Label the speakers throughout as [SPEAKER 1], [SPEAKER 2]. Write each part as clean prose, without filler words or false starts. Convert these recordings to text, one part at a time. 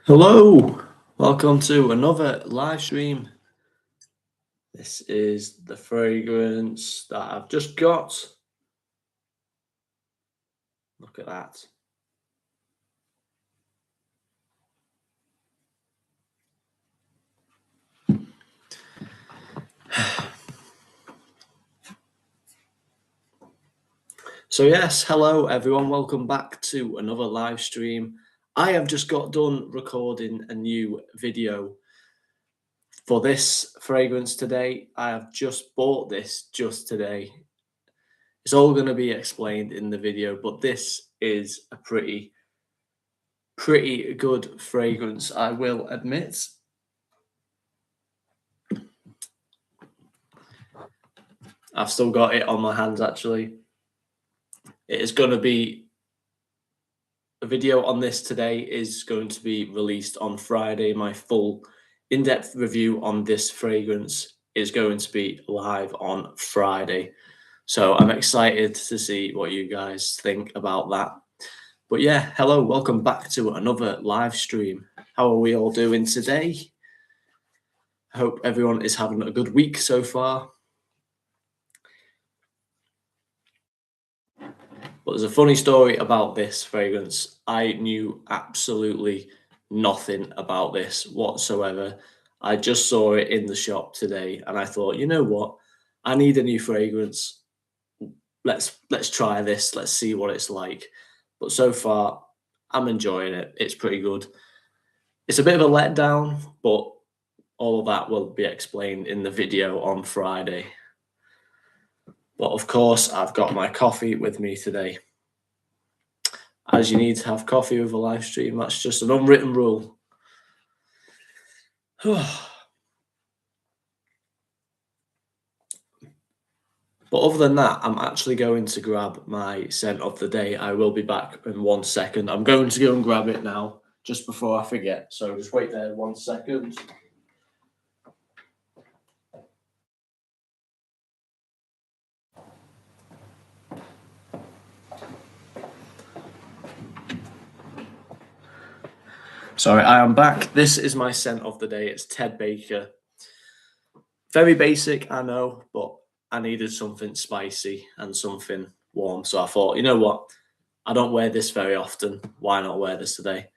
[SPEAKER 1] Hello, welcome to another live stream. This is the fragrance that I've just got. Look at that. So yes, hello everyone, welcome back to another live stream. I have just got done recording a new video for this fragrance today. I have just bought this just today. It's all going to be explained in the video, but this is a pretty good fragrance, I will admit. I've still got it on my hands actually. It is going to be, the video on this today is going to be released on Friday. My full in-depth review on this fragrance is going to be live on Friday. So I'm excited to see what you guys think about that. But yeah, hello, welcome back to another live stream. How are we all doing today? I hope everyone is having a good week so far. But there's a funny story about this fragrance. I knew absolutely nothing about this whatsoever. I just saw it in the shop today and I thought, you know what? I need a new fragrance. Let's try this. Let's see what it's like. But so far, I'm enjoying it. It's pretty good. It's a bit of a letdown, but all of that will be explained in the video on Friday. But of course, I've got my coffee with me today. As you need to have coffee with a live stream, that's just an unwritten rule. But other than that, I'm actually going to grab my scent of the day. I will be back in 1 second. I'm going to go and grab it now, just before I forget. So just wait there 1 second. Sorry, I am back. This is my scent of the day. It's Ted Baker. Very basic, I know, but I needed something spicy and something warm. So I thought, you know what? I don't wear this very often. Why not wear this today?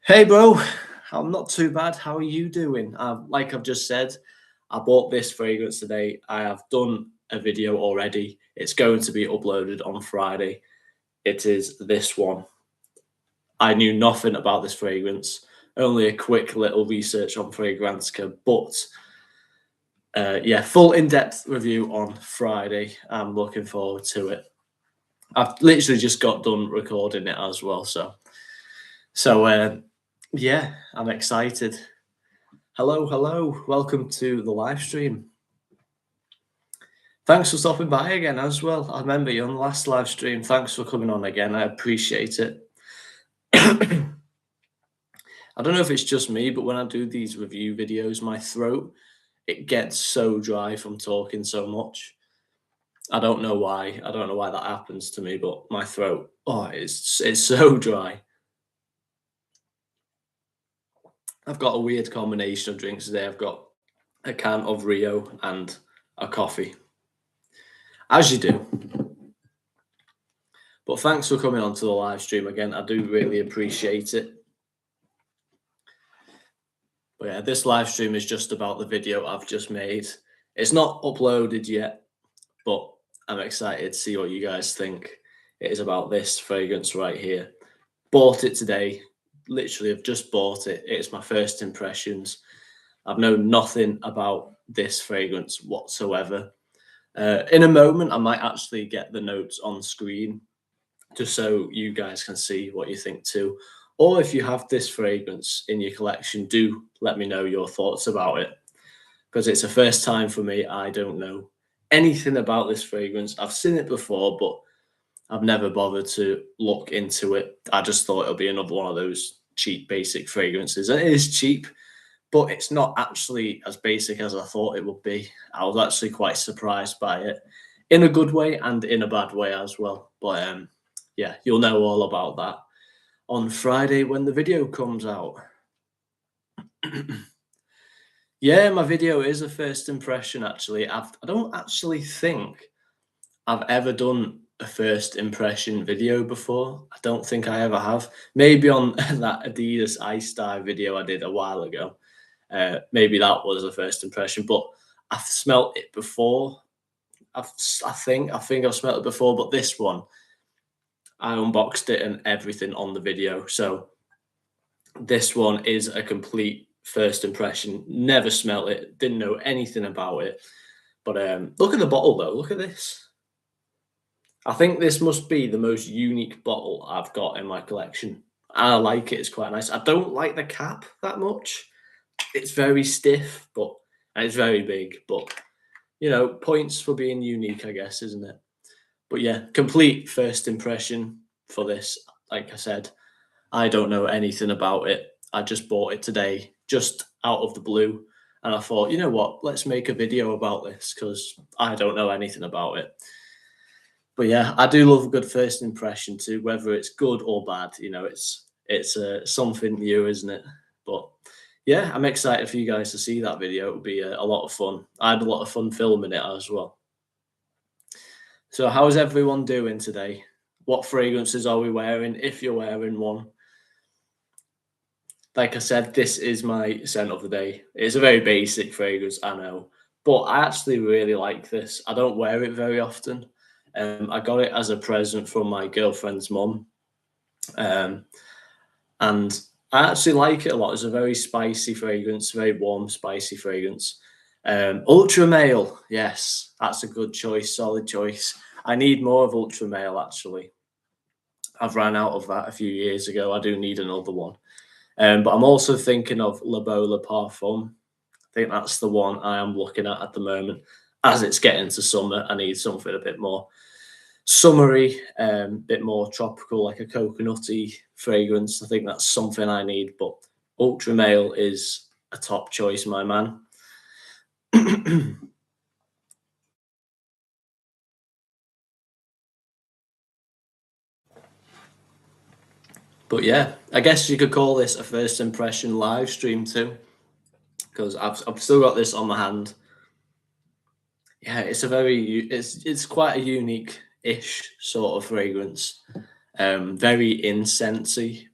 [SPEAKER 1] Hey, bro. I'm not too bad. How are you doing? Like I've just said, I bought this fragrance today. I have done a video already. It's going to be uploaded on Friday. It is this one. I knew nothing about this fragrance, only a quick little research on Fragrantica, but yeah, full in-depth review on Friday. I'm looking forward to it. I've literally just got done recording it as well, so yeah, I'm excited. Hello, welcome to the live stream. Thanks for stopping by again as well. I remember you on the last live stream. Thanks for coming on again. I appreciate it. I don't know if it's just me, but when I do these review videos, my throat, it gets so dry from talking so much. I don't know why. I don't know why that happens to me, but my throat, oh, it's so dry. I've got a weird combination of drinks today. I've got a can of Rio and a coffee, as you do. But thanks for coming on to the live stream again. I do really appreciate it. But yeah, this live stream is just about the video I've just made. It's not uploaded yet, but I'm excited to see what you guys think. It is about this fragrance right here. Bought it today. Literally, I've just bought it. It's my first impressions. I've known nothing about this fragrance whatsoever. In a moment, I might actually get the notes on screen just so you guys can see what you think too. Or if you have this fragrance in your collection, do let me know your thoughts about it, because it's a first time for me. I don't know anything about this fragrance. I've seen it before, but I've never bothered to look into it. I just thought it'll be another one of those cheap, basic fragrances. And it is cheap, but it's not actually as basic as I thought it would be. I was actually quite surprised by it, in a good way and in a bad way as well. But yeah, you'll know all about that on Friday when the video comes out. Yeah, my video is a first impression, actually. I don't actually think I've ever done a first impression video before. I don't think I ever have. Maybe on that Adidas Ice Dive video I did a while ago. Maybe that was a first impression, but I've smelt it before. I think I've smelt it before, but this one, I unboxed it and everything on the video. So this one is a complete first impression. Never smelt it, didn't know anything about it. But look at the bottle though. Look at this. I think this must be the most unique bottle I've got in my collection. I like it. It's quite nice. I don't like the cap that much. It's very stiff, and it's very big. But you know, points for being unique, I guess, isn't it? But yeah, complete first impression for this. Like I said, I don't know anything about it. I just bought it today, just out of the blue. And I thought, you know what, let's make a video about this because I don't know anything about it. But yeah, I do love a good first impression too, whether it's good or bad. You know, it's something new, isn't it? But yeah, I'm excited for you guys to see that video. It'll be a lot of fun. I had a lot of fun filming it as well. So how's everyone doing today? What fragrances are we wearing, if you're wearing one? Like I said, this is my scent of the day. It's a very basic fragrance, I know, but I actually really like this. I don't wear it very often. I got it as a present from my girlfriend's mum. And I actually like it a lot. It's a very spicy fragrance, very warm, spicy fragrance. Ultra Male, yes, that's a good choice, solid choice. I need more of Ultra Male, actually. I've ran out of that a few years ago. I do need another one. But I'm also thinking of Le Beau Le Parfum. I think that's the one I am looking at the moment. As it's getting to summer, I need something a bit more summery, bit more tropical, like a coconutty fragrance. I think that's something I need. But Ultra Male is a top choice, my man. But yeah, I guess you could call this a first impression live stream too, because I've still got this on my hand. Yeah, it's quite a unique-ish sort of fragrance, very incensey,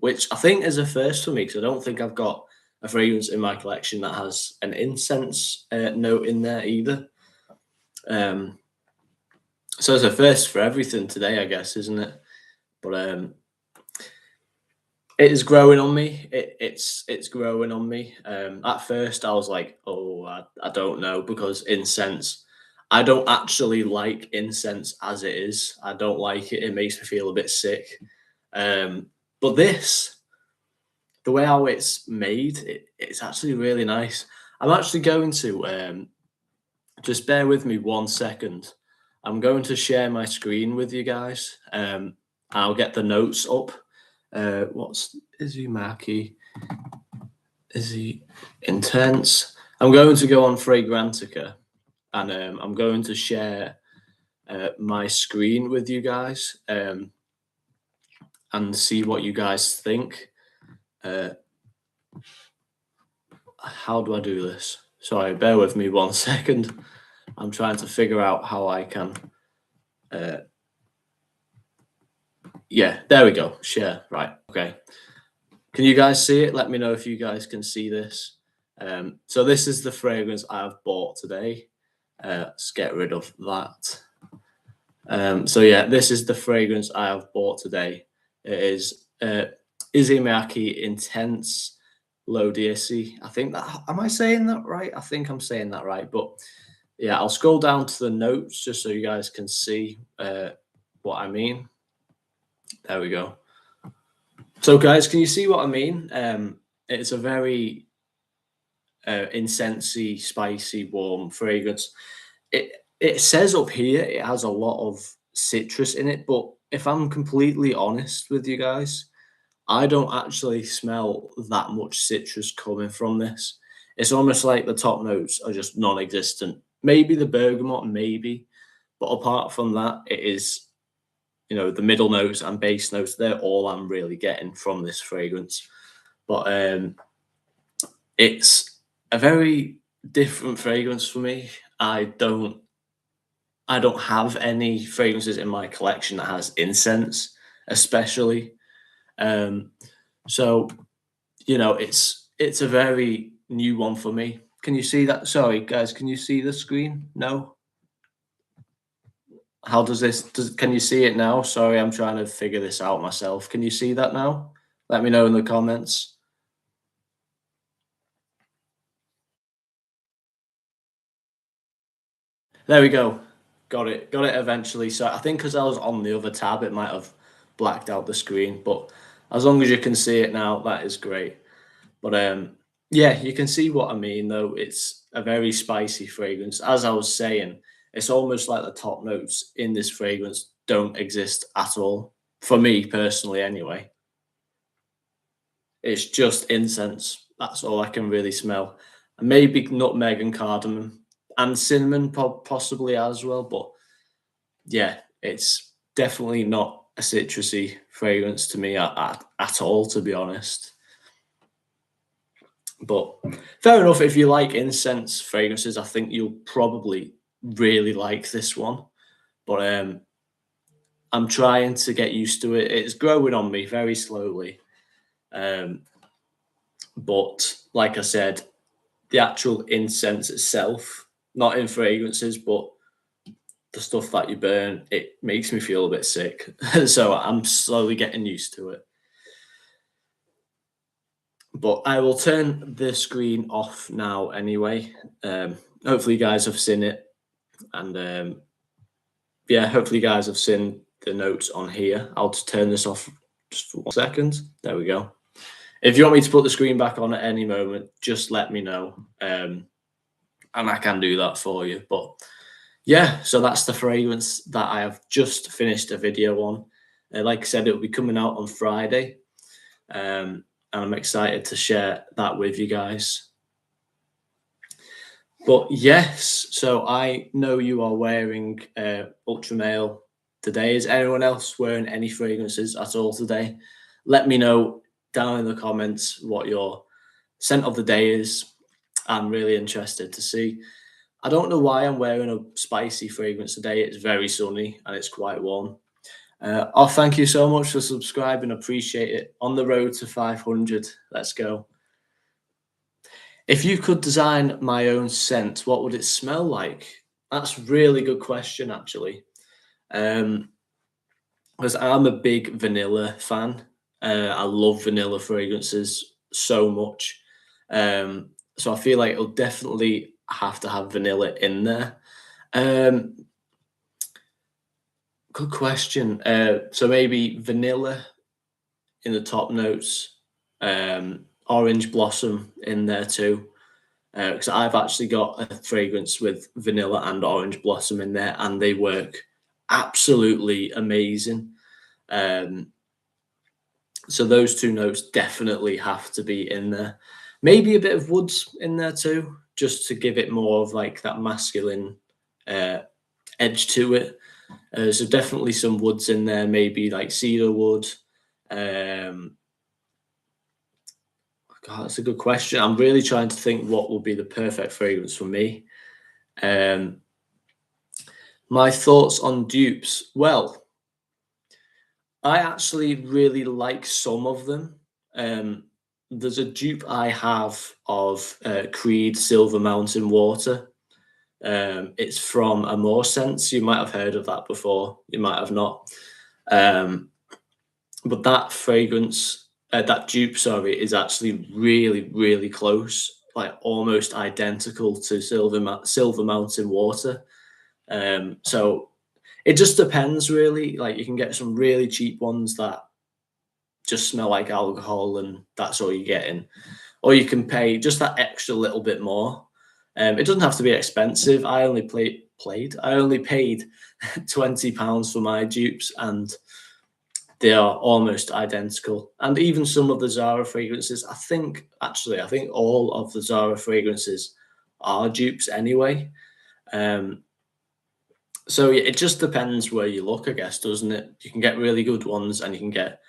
[SPEAKER 1] which I think is a first for me because I don't think I've got a fragrance in my collection that has an incense note in there either. So it's a first for everything today, I guess, isn't it? But it is growing on me. It's growing on me. At first, I was like, oh, I don't know, because incense. I don't actually like incense as it is. I don't like it. It makes me feel a bit sick. But this, the way how it's made, it's actually really nice. I'm actually going to just bear with me 1 second. I'm going to share my screen with you guys. I'll get the notes up. What's Issey Miyake? Issey Intense. I'm going to go on Fragrantica and I'm going to share my screen with you guys and see what you guys think. How do I do this? Sorry, bear with me 1 second. I'm trying to figure out how I can. Yeah, there we go. Share. Right. Okay. Can you guys see it? Let me know if you guys can see this. So this is the fragrance I've bought today. Let's get rid of that. So yeah, this is the fragrance I have bought today. It is Issey Miyake Intense L'Eau d'Issey. I think that, am I saying that right? I think I'm saying that right. But yeah, I'll scroll down to the notes just so you guys can see what I mean. There we go. So guys, can you see what I mean? It's a very incensey, spicy, warm fragrance. It says up here it has a lot of citrus in it, but if I'm completely honest with you guys, I don't actually smell that much citrus coming from this. It's almost like the top notes are just non-existent. Maybe the bergamot, maybe, but apart from that, it is you know, the middle notes and base notes, they're all I'm really getting from this fragrance. But it's a very different fragrance for me. I don't have any fragrances in my collection that has incense, especially. Um, so you know, it's a very new one for me. Can you see that? Sorry, guys, can you see the screen? No. How does this? Can you see it now? Sorry, I'm trying to figure this out myself. Can you see that now? Let me know in the comments. There we go. Got it. Got it eventually. So I think because I was on the other tab, it might have blacked out the screen. But as long as you can see it now, that is great. But yeah, you can see what I mean though. It's a very spicy fragrance. As I was saying, it's almost like the top notes in this fragrance don't exist at all. For me personally, anyway. It's just incense. That's all I can really smell. And maybe nutmeg and cardamom and cinnamon possibly as well. But yeah, it's definitely not a citrusy fragrance to me at all, to be honest. But fair enough, if you like incense fragrances, I think you'll probably really like this one. But I'm trying to get used to it. It's growing on me very slowly. Um, but like I said, the actual incense itself, not in fragrances, but the stuff that you burn, it makes me feel a bit sick. So I'm slowly getting used to it. But I will turn the screen off now anyway. Hopefully you guys have seen it. And yeah, hopefully you guys have seen the notes on here. I'll just turn this off just for 1 second. There we go. If you want me to put the screen back on at any moment, just let me know. And I can do that for you. But yeah, so that's the fragrance that I have just finished a video on. Like I said, it will be coming out on Friday. And I'm excited to share that with you guys. But yes, so I know you are wearing Ultra Male today. Is anyone else wearing any fragrances at all today? Let me know down in the comments what your scent of the day is. I'm really interested to see. I don't know why I'm wearing a spicy fragrance today. It's very sunny and it's quite warm. Oh, thank you so much for subscribing. Appreciate it. On the road to 500. Let's go. If you could design my own scent, what would it smell like? That's a really good question, actually. Because I'm a big vanilla fan. I love vanilla fragrances so much. So I feel like it'll definitely have to have vanilla in there. Good question. So maybe vanilla in the top notes, orange blossom in there too. Because I've actually got a fragrance with vanilla and orange blossom in there, and they work absolutely amazing. So those two notes definitely have to be in there. Maybe a bit of woods in there too, just to give it more of like that masculine edge to it. So definitely some woods in there, maybe like cedar wood. God, that's a good question. I'm really trying to think what will be the perfect fragrance for me. My thoughts on dupes. Well, I actually really like some of them. There's a dupe I have of Creed Silver Mountain Water. It's from Amore Scents. You might have heard of that before. You might have not. But that fragrance, that dupe, sorry, is actually really, really close, like almost identical to Silver Mountain Water. So it just depends, really. Like you can get some really cheap ones that just smell like alcohol, and that's all you're getting, or you can pay just that extra little bit more. It doesn't have to be expensive. I only paid £20 for my dupes, and they are almost identical. And even some of the Zara fragrances, I think all of the Zara fragrances are dupes anyway. So yeah, it just depends where you look, I guess, doesn't it? You can get really good ones, and you can get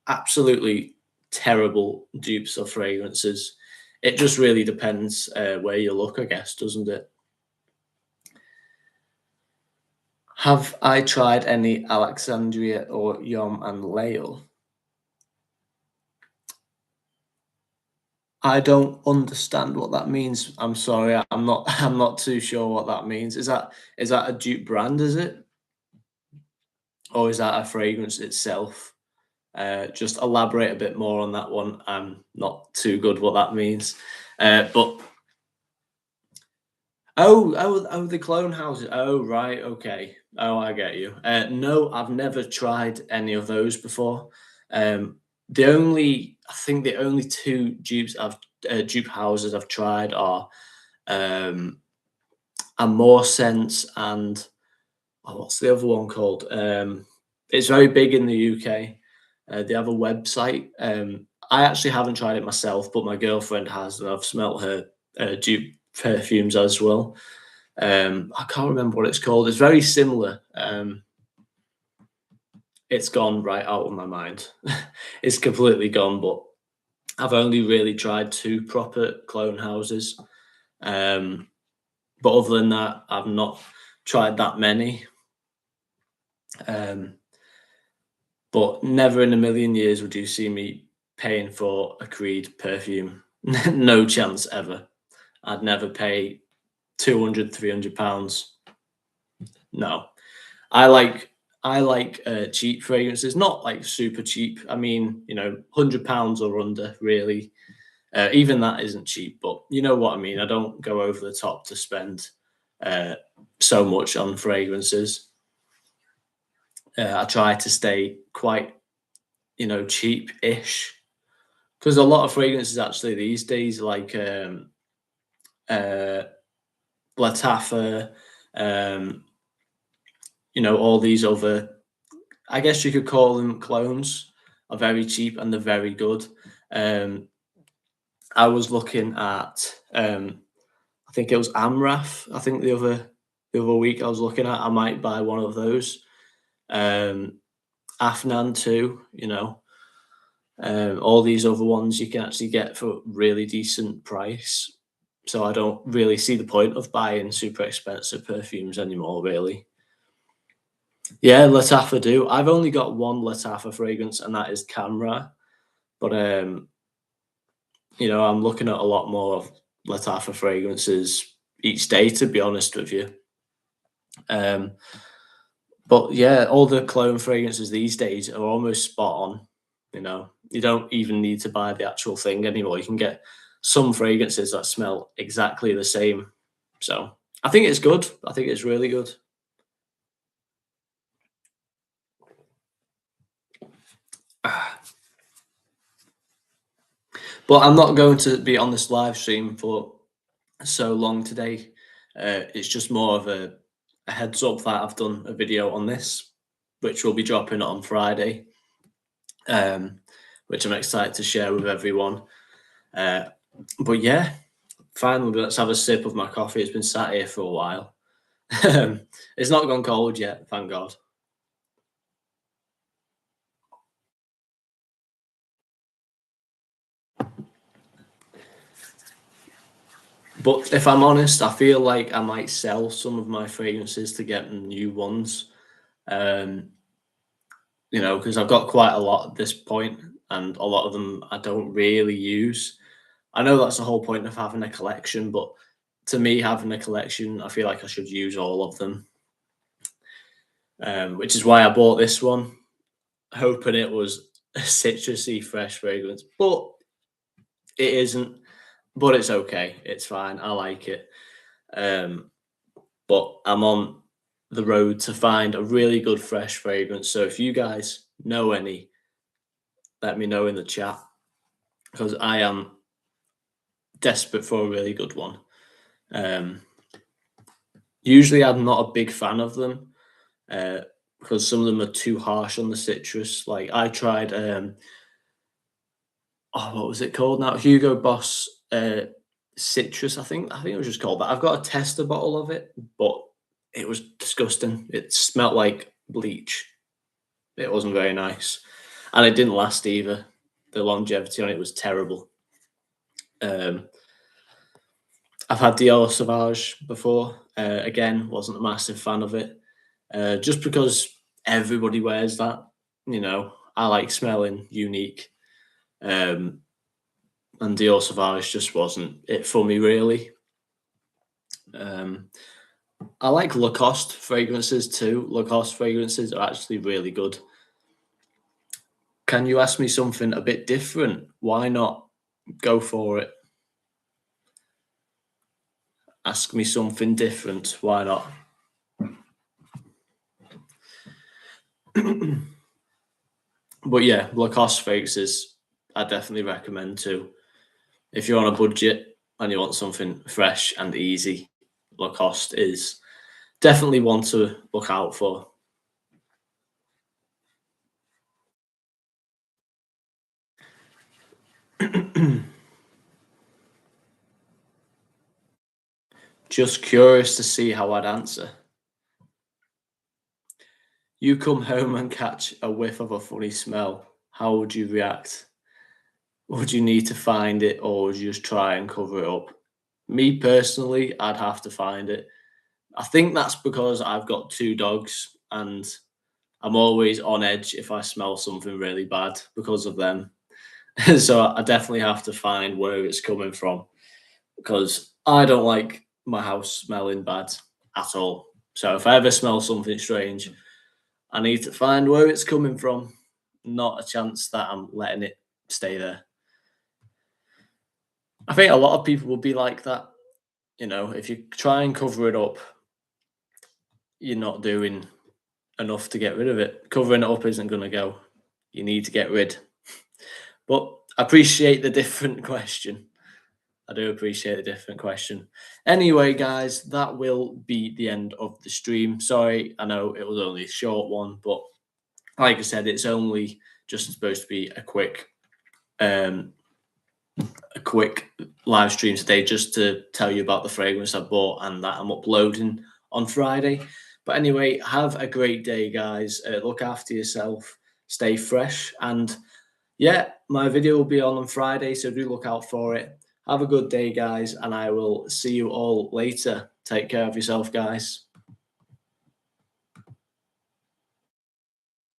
[SPEAKER 1] absolutely terrible dupes of fragrances. It just really depends where you look, I guess, doesn't it? Have I tried any Alexandria or Yom and Lael? I don't understand what that means. I'm sorry. I'm not. I'm not too sure what that means. Is that a dupe brand? Is it, or is that a fragrance itself? Just elaborate a bit more on that one. I'm not too good what that means. But the clone houses. Oh, right, okay. Oh, I get you. No, I've never tried any of those before. I think the only two dupe houses I've tried are um, Amore Sense and what's the other one called? It's very big in the UK. They have a website. I actually haven't tried it myself, but my girlfriend has, and I've smelt her dupe perfumes as well. I can't remember what it's called. It's very similar. It's gone right out of my mind. It's completely gone, but I've only really tried two proper clone houses. Um, but other than that, I've not tried that many. Um, but never in a million years would you see me paying for a Creed perfume. No chance ever. I'd never pay 200, £300. No. I like cheap fragrances, not like super cheap. I mean, £100 or under, really. Even that isn't cheap, but you know what I mean. I don't go over the top to spend uh, so much on fragrances. I try to stay quite, cheap-ish, because a lot of fragrances actually these days, like uh, Lattafa, um, all these other, I guess you could call them clones, are very cheap and they're very good. Um, I was looking at, I think it was Amraf. I think the other week I was looking at, I might buy one of those. Um, Afnan too. All these other ones you can actually get for really decent price. So I don't really see the point of buying super expensive perfumes anymore, really. Yeah, Lattafa do. I've only got one Lattafa fragrance, and that is Camera. But I'm looking at a lot more of Lattafa fragrances each day, to be honest with you. Um, but yeah, all the cologne fragrances these days are almost spot on. You don't even need to buy the actual thing anymore. You can get some fragrances that smell exactly the same. So I think it's good. I think it's really good. But I'm not going to be on this live stream for so long today. It's just more of a heads up that I've done a video on this, which will be dropping on Friday, which I'm excited to share with everyone. But yeah, finally, let's have a sip of my coffee. It's been sat here for a while. It's not gone cold yet, thank God. But if I'm honest, I feel like I might sell some of my fragrances to get new ones. Um, because I've got quite a lot at this point, and a lot of them I don't really use. I know that's the whole point of having a collection, but to me, having a collection, I feel like I should use all of them. Which is why I bought this one, hoping it was a citrusy, fresh fragrance, but it isn't. But it's okay. It's fine. I like it. Um, but I'm on the road to find a really good fresh fragrance. So if you guys know any, let me know in the chat, because I am desperate for a really good one. Usually, I'm not a big fan of them because some of them are too harsh on the citrus. Like I tried, what was it called now? Hugo Boss citrus. I think it was just called that. I've got a tester bottle of it, but it was disgusting. It smelled like bleach. It wasn't very nice, and it didn't last either. The longevity on it was terrible. Um, I've had Dior Sauvage before. Again, wasn't a massive fan of it, just because everybody wears that. You know, I like smelling unique, um, and Dior Sauvage just wasn't it for me really. Um, I like Lacoste fragrances too. Lacoste fragrances are actually really good. Can you ask me something a bit different? Why not? Go for it. Ask me something different. Why not? But yeah, Lacoste fragrances I definitely recommend too. If you're on a budget and you want something fresh and easy, Lacoste is definitely one to look out for. Just curious to see how I'd answer. You come home and catch a whiff of a funny smell. How would you react? Would you need to find it or would you just try and cover it up? Me personally, I'd have to find it. I think that's because I've got two dogs and I'm always on edge if I smell something really bad because of them. So I definitely have to find where it's coming from because I don't like my house smelling bad at all. So if I ever smell something strange, I need to find where it's coming from. Not a chance that I'm letting it stay there. I think a lot of people will be like that. You know, if you try and cover it up, you're not doing enough to get rid of it. Covering it up isn't going to go. You need to get rid. But I appreciate the different question. I do appreciate the different question. Anyway, guys, that will be the end of the stream. Sorry, I know it was only a short one, but like I said, it's only just supposed to be a quick live stream today just to tell you about the fragrance I bought and that I'm uploading on Friday. But anyway, have a great day, guys. Look after yourself, stay fresh, and yeah, my video will be on Friday, so do look out for it. Have a good day, guys, and I will see you all later. Take care of yourself, guys.